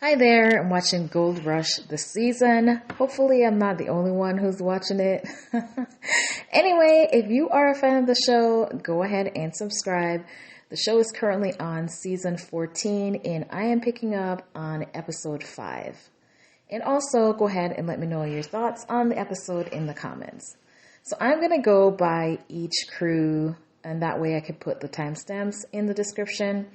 Hi there, I'm watching Gold Rush this season. Hopefully I'm not the only one who's watching it. Anyway, if you are a fan of the show, go ahead and subscribe. The show is currently on season 14 and I am picking up on episode 5. And also go ahead and let me know your thoughts on the episode in the comments. So I'm going to go by each crew, and that way I can put the timestamps in the description.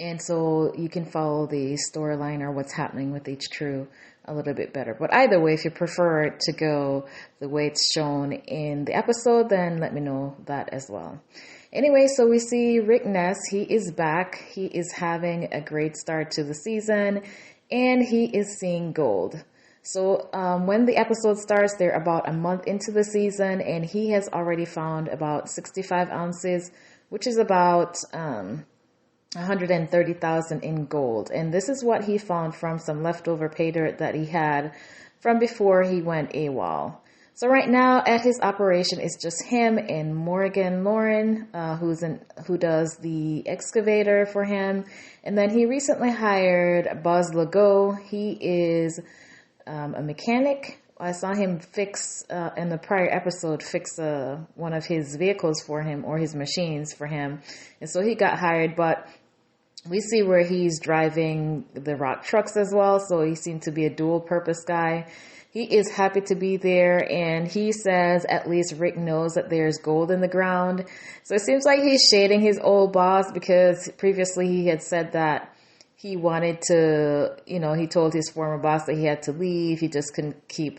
And so you can follow the storyline or what's happening with each crew a little bit better. But either way, if you prefer it to go the way it's shown in the episode, then let me know that as well. Anyway, so we see Rick Ness. He is back. He is having a great start to the season, and he is seeing gold. So when the episode starts, they're about a month into the season, and he has already found about 65 ounces, which is about 130,000 in gold. And this is what he found from some leftover pay dirt that he had from before he went AWOL. So right now at his operation, it's just him and Morgan Lauren, who does the excavator for him. And then he recently hired Buzz Legault. He is a mechanic. I saw him fix, in the prior episode, fix one of his vehicles for him, or his machines for him. And so he got hired, but we see where he's driving the rock trucks as well. So he seems to be a dual purpose guy. He is happy to be there. And he says at least Rick knows that there's gold in the ground. So it seems like he's shading his old boss, because previously he had said that he wanted to, he told his former boss that he had to leave. He just couldn't keep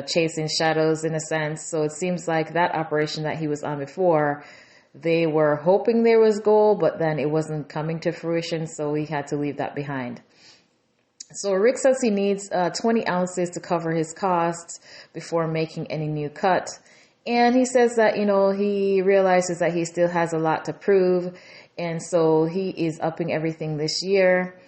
chasing shadows in a sense. So it seems like that operation that he was on before, they were hoping there was gold, but then it wasn't coming to fruition, so he had to leave that behind. So Rick says he needs 20 ounces to cover his costs before making any new cut. And he says that, he realizes that he still has a lot to prove, and so he is upping everything this year.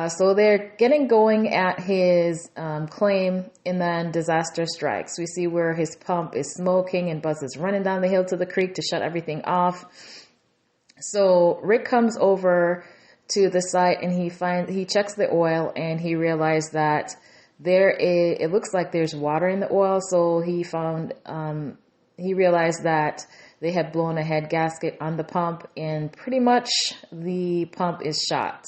So they're getting going at his claim, and then disaster strikes. We see where his pump is smoking and Buzz is running down the hill to the creek to shut everything off. So Rick comes over to the site and he checks the oil, and he realized that it looks like there's water in the oil. So he realized that they had blown a head gasket on the pump, and pretty much the pump is shot.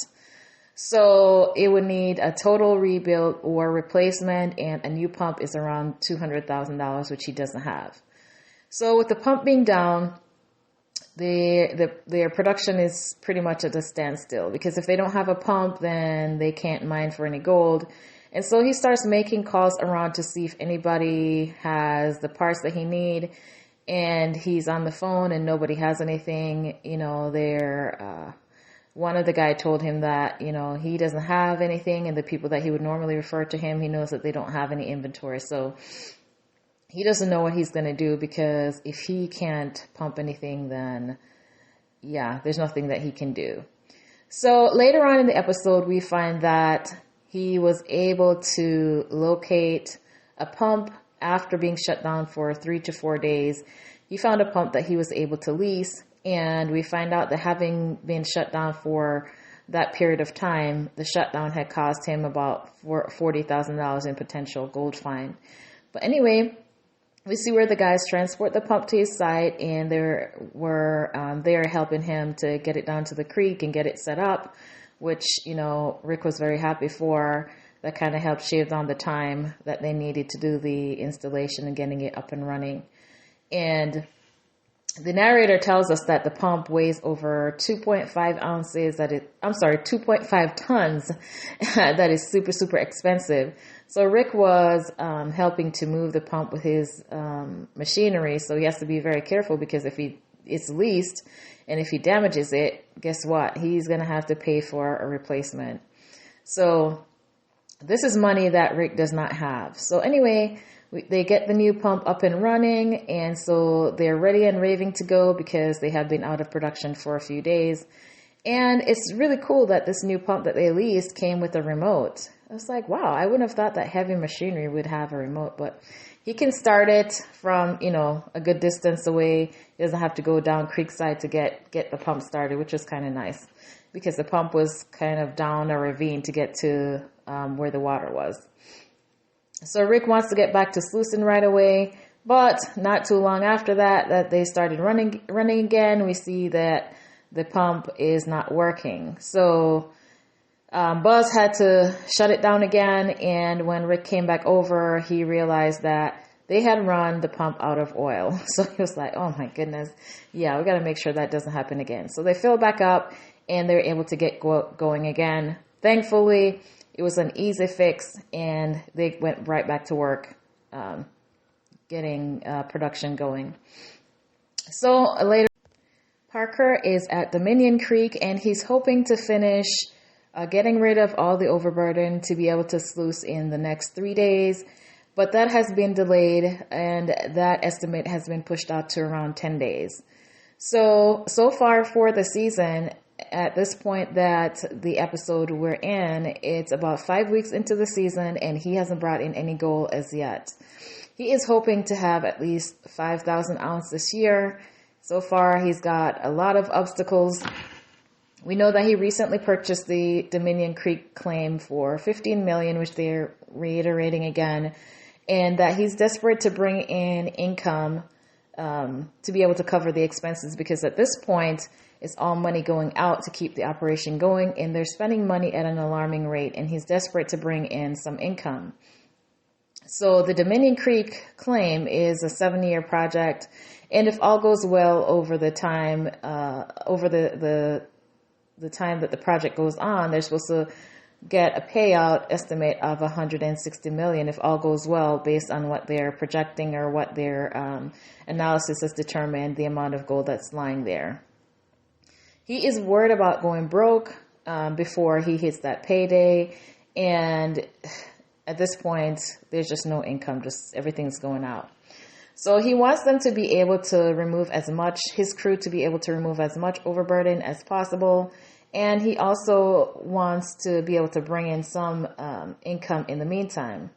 So it would need a total rebuild or replacement, and a new pump is around $200,000, which he doesn't have. So with the pump being down, their production is pretty much at a standstill, because if they don't have a pump, then they can't mine for any gold. And so he starts making calls around to see if anybody has the parts that he need, and he's on the phone and nobody has anything. One of the guy told him that, he doesn't have anything, and the people that he would normally refer to him, he knows that they don't have any inventory. So he doesn't know what he's going to do, because if he can't pump anything, then there's nothing that he can do. So later on in the episode, we find that he was able to locate a pump after being shut down for 3 to 4 days. He found a pump that he was able to lease. And we find out that having been shut down for that period of time, the shutdown had cost him about $40,000 in potential gold fine. But anyway, we see where the guys transport the pump to his site, and they're helping him to get it down to the creek and get it set up, which, Rick was very happy for. That kind of helped shave down the time that they needed to do the installation and getting it up and running. And the narrator tells us that the pump weighs over 2.5 ounces. 2.5 tons. That is super, super expensive. So Rick was helping to move the pump with his machinery. So he has to be very careful, because if it's leased and if he damages it, guess what? He's going to have to pay for a replacement. So this is money that Rick does not have. So anyway, they get the new pump up and running, and so they're ready and raving to go, because they have been out of production for a few days. And it's really cool that this new pump that they leased came with a remote. I was like, wow, I wouldn't have thought that heavy machinery would have a remote, but he can start it from, a good distance away. He doesn't have to go down creekside to get the pump started, which is kind of nice. because the pump was kind of down a ravine to get to where the water was. So Rick wants to get back to sluicing right away, but not too long after that they started running again. We see that the pump is not working. So Buzz had to shut it down again, and when Rick came back over, he realized that they had run the pump out of oil. So he was like, oh my goodness, yeah, we got to make sure that doesn't happen again. So they filled back up, and they were able to get going again. Thankfully, it was an easy fix, and they went right back to work getting production going. So later, Parker is at Dominion Creek, and he's hoping to finish getting rid of all the overburden to be able to sluice in the next 3 days. But that has been delayed, and that estimate has been pushed out to around 10 days. So far for the season, at this point that the episode we're in, it's about 5 weeks into the season, and he hasn't brought in any gold as yet. He is hoping to have at least 5,000 ounces this year. So far, he's got a lot of obstacles. We know that he recently purchased the Dominion Creek claim for $15 million, which they're reiterating again, and that he's desperate to bring in income to be able to cover the expenses, because at this point, it's all money going out to keep the operation going, and they're spending money at an alarming rate, and he's desperate to bring in some income. So the Dominion Creek claim is a 7-year project, and if all goes well over the time, the time that the project goes on, they're supposed to get a payout estimate of $160 million if all goes well, based on what they're projecting or what their analysis has determined the amount of gold that's lying there. He is worried about going broke before he hits that payday, and at this point, there's just no income, just everything's going out. So he wants them to be able to remove his crew to be able to remove as much overburden as possible. And he also wants to be able to bring in some income in the meantime.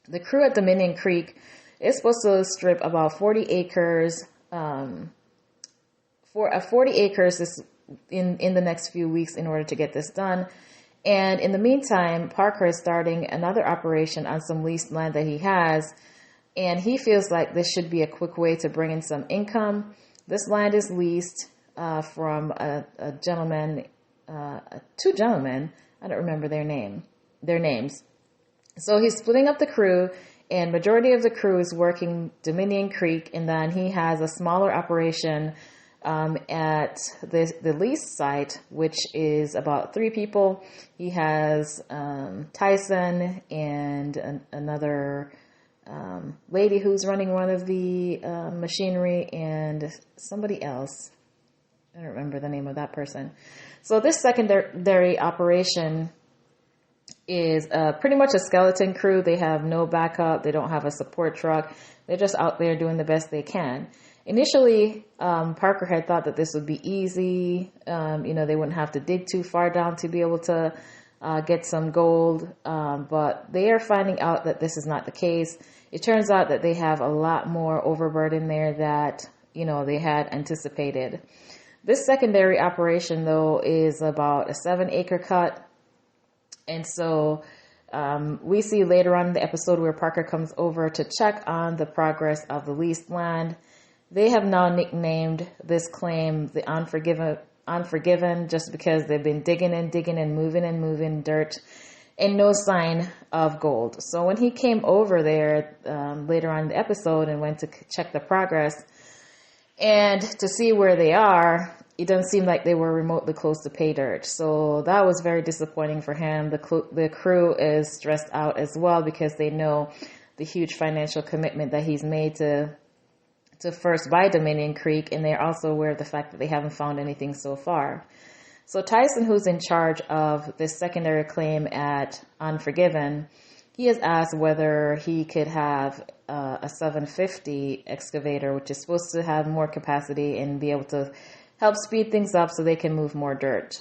The crew at Dominion Creek is supposed to strip about 40 acres, for 40 acres in the next few weeks in order to get this done. And in the meantime, Parker is starting another operation on some leased land that he has, and he feels like this should be a quick way to bring in some income. This land is leased from a gentleman, two gentlemen. I don't remember their names. So he's splitting up the crew, and majority of the crew is working Dominion Creek, and then he has a smaller operation at the lease site, which is about 3 people. He has Tyson and another lady who's running one of the machinery, and somebody else. I don't remember the name of that person. So this secondary operation is pretty much a skeleton crew. They have no backup. They don't have a support truck. They're just out there doing the best they can. Initially, Parker had thought that this would be easy. They wouldn't have to dig too far down to be able to get some gold. But they are finding out that this is not the case. It turns out that they have a lot more overburden there that, they had anticipated. This secondary operation, though, is about a 7-acre cut. And so we see later on in the episode where Parker comes over to check on the progress of the leased land. They have now nicknamed this claim the Unforgiven, just because they've been digging and moving dirt, and no sign of gold. So when he came over there later on in the episode and went to check the progress and to see where they are, it doesn't seem like they were remotely close to pay dirt. So that was very disappointing for him. The crew is stressed out as well, because they know the huge financial commitment that he's made to first buy Dominion Creek, and they're also aware of the fact that they haven't found anything so far. So Tyson, who's in charge of this secondary claim at Unforgiven, he has asked whether he could have a 750 excavator, which is supposed to have more capacity and be able to help speed things up so they can move more dirt.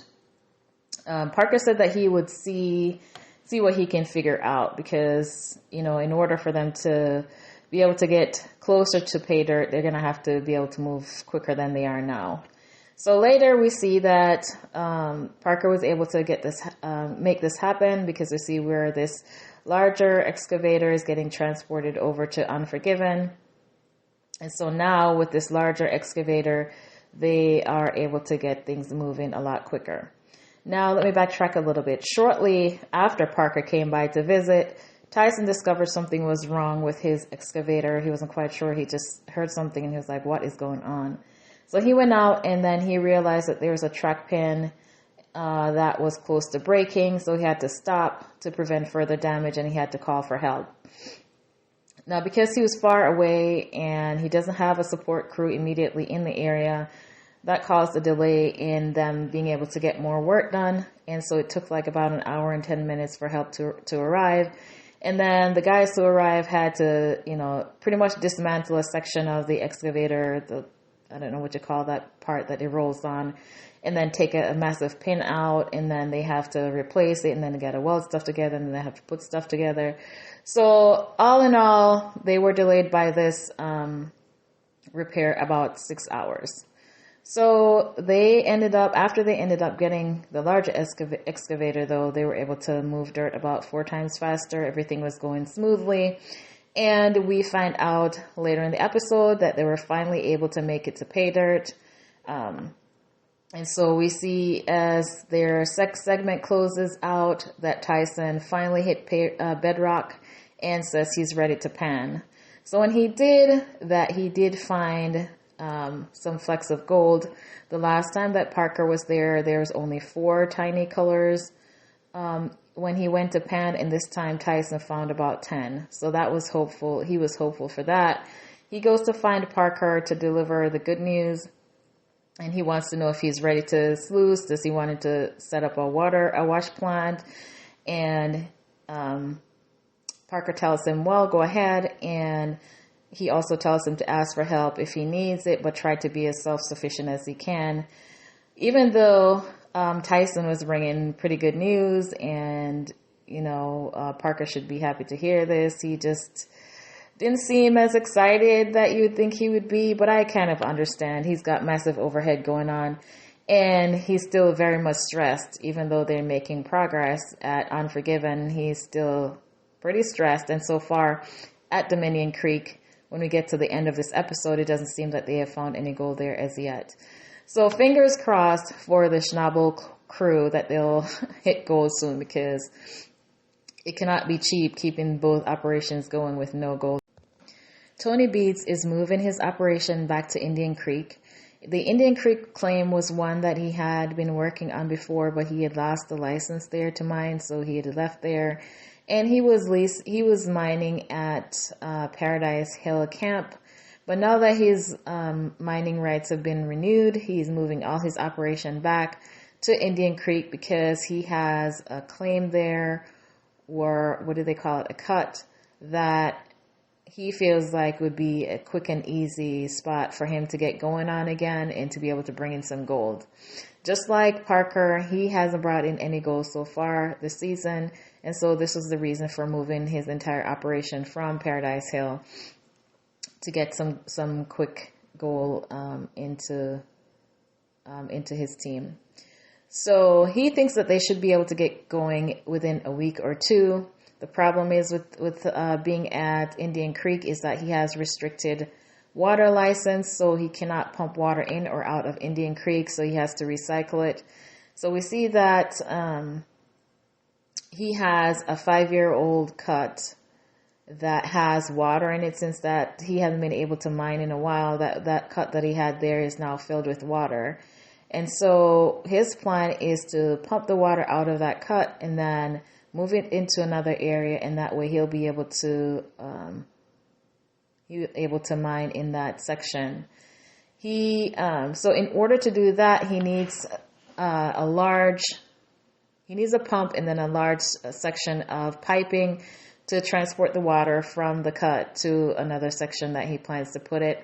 Parker said that he would see what he can figure out, because, in order for them to be able to get closer to pay dirt, they're going to have to be able to move quicker than they are now. So later we see that Parker was able to make this happen, because we see where this larger excavator is getting transported over to Unforgiven. And so now with this larger excavator, they are able to get things moving a lot quicker. Now let me backtrack a little bit. Shortly after Parker came by to visit, Tyson discovered something was wrong with his excavator. He wasn't quite sure. He just heard something and he was like, what is going on? So he went out and then he realized that there was a track pin that was close to breaking. So he had to stop to prevent further damage and he had to call for help. Now, because he was far away and he doesn't have a support crew immediately in the area, that caused a delay in them being able to get more work done. And so it took like about an hour and 10 minutes for help to arrive. And then the guys who arrived had to, pretty much dismantle a section of the excavator, I don't know what you call that part that it rolls on, and then take a massive pin out, and then they have to replace it, and then they got to weld stuff together, and then they have to put stuff together. So all in all, they were delayed by this repair about 6 hours. So after they ended up getting the larger excavator, though, they were able to move dirt about 4 times faster. Everything was going smoothly. And we find out later in the episode that they were finally able to make it to pay dirt. And so we see as their segment closes out that Tyson finally hit bedrock and says he's ready to pan. So when he did that, he did find some flecks of gold. The last time that Parker was there was only 4 tiny colors when he went to pan, and this time Tyson found about 10. So that was hopeful. He was hopeful for that. He goes to find Parker to deliver the good news, and he wants to know if he's ready to sluice. Does he want to set up a wash plant? And Parker tells him, well, go ahead. And he also tells him to ask for help if he needs it, but try to be as self-sufficient as he can. Even though Tyson was bringing pretty good news, and, Parker should be happy to hear this, he just didn't seem as excited that you would think he would be, but I kind of understand. He's got massive overhead going on, and he's still very much stressed. Even though they're making progress at Unforgiven, he's still pretty stressed. And so far at Dominion Creek, when we get to the end of this episode, it doesn't seem that they have found any gold there as yet. So fingers crossed for the Schnabel crew that they'll hit gold soon, because it cannot be cheap keeping both operations going with no gold. Tony Beets is moving his operation back to Indian Creek. The Indian Creek claim was one that he had been working on before, but he had lost the license there to mine, so he had left there. And he was mining at Paradise Hill Camp. But now that his mining rights have been renewed, he's moving all his operation back to Indian Creek because he has a claim there, or what do they call it, a cut, that he feels like would be a quick and easy spot for him to get going on again and to be able to bring in some gold. Just like Parker, he hasn't brought in any gold so far this season, and so this was the reason for moving his entire operation from Paradise Hill to get some quick gold into his team. So he thinks that they should be able to get going within a week or 2. The problem is with being at Indian Creek is that he has restricted water license, so he cannot pump water in or out of Indian Creek, so he has to recycle it. So we see that he has a 5-year-old cut that has water in it, since that he hasn't been able to mine in a while. That cut that he had there is now filled with water. And so his plan is to pump the water out of that cut and then move it into another area, and that way he'll be able to mine in that section. So in order to do that, he needs a pump and then a large section of piping to transport the water from the cut to another section that he plans to put it.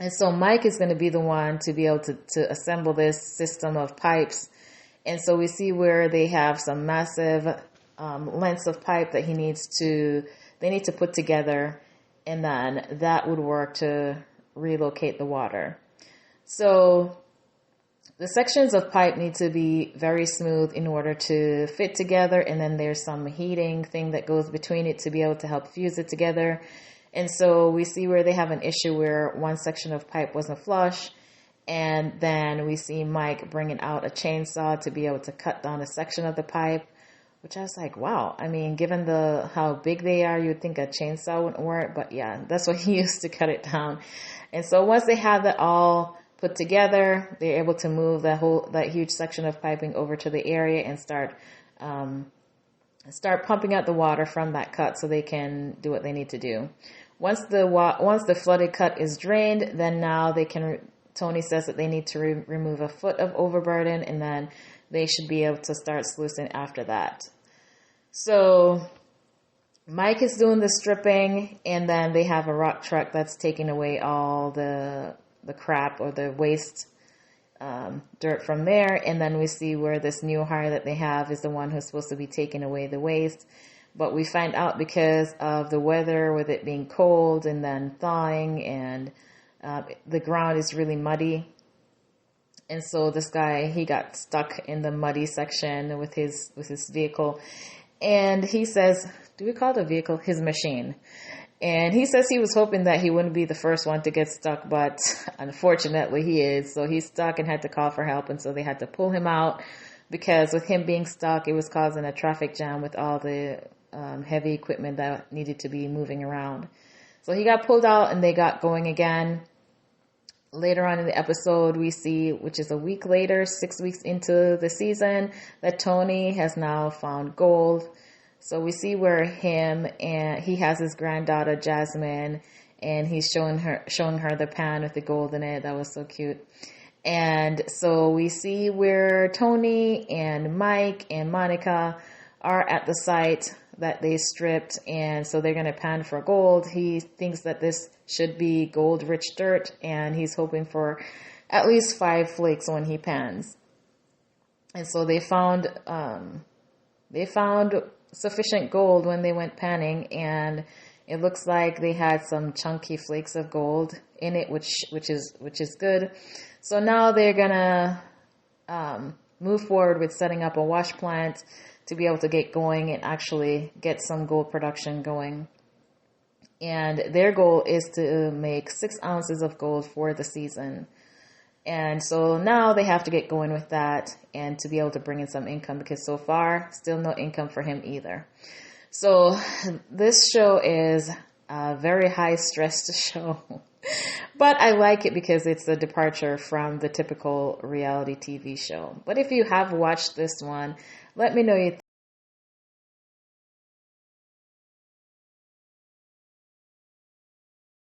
And so Mike is going to be the one to be able to assemble this system of pipes. And so we see where they have some massive lengths of pipe that they need to put together, and then that would work to relocate the water. So the sections of pipe need to be very smooth in order to fit together. And then there's some heating thing that goes between it to be able to help fuse it together. And so we see where they have an issue where one section of pipe wasn't flush. And then we see Mike bringing out a chainsaw to be able to cut down a section of the pipe, which I was like, wow. I mean, given how big they are, you'd think a chainsaw wouldn't work. But yeah, that's what he used to cut it down. And so once they have that all put together, they're able to move that huge section of piping over to the area and start pumping out the water from that cut so they can do what they need to do. Once the flooded cut is drained, then now they can. Tony says that they need to remove a foot of overburden, and then they should be able to start sluicing after that. So Mike is doing the stripping, and then they have a rock truck that's taking away all the crap or the waste dirt from there. And then we see where this new hire that they have is the one who's supposed to be taking away the waste. But we find out because of the weather, with it being cold and then thawing, and the ground is really muddy. And so this guy, he got stuck in the muddy section with his vehicle. And he says, do we call it a vehicle? His machine. And he says he was hoping that he wouldn't be the first one to get stuck, but unfortunately he is. So he's stuck and had to call for help. And so they had to pull him out, because with him being stuck, it was causing a traffic jam with all the heavy equipment that needed to be moving around. So he got pulled out and they got going again. Later on in the episode, we see, which is a week later, 6 weeks into the season, that Tony has now found gold. So we see where he has his granddaughter Jasmine, and he's showing her the pan with the gold in it. That was so cute. And so we see where Tony and Mike and Monica are at the site that they stripped, and so they're going to pan for gold. He thinks that this should be gold-rich dirt, and he's hoping for at least 5 flakes when he pans. And so they found sufficient gold when they went panning, and it looks like they had some chunky flakes of gold in it, which is good. So now they're gonna move forward with setting up a wash plant to be able to get going and actually get some gold production going. And their goal is to make 6 ounces of gold for the season. And so now they have to get going with that and to be able to bring in some income, because so far, still no income for him either. So this show is a very high-stressed show. But I like it because it's a departure from the typical reality TV show. But if you have watched this one, let me know your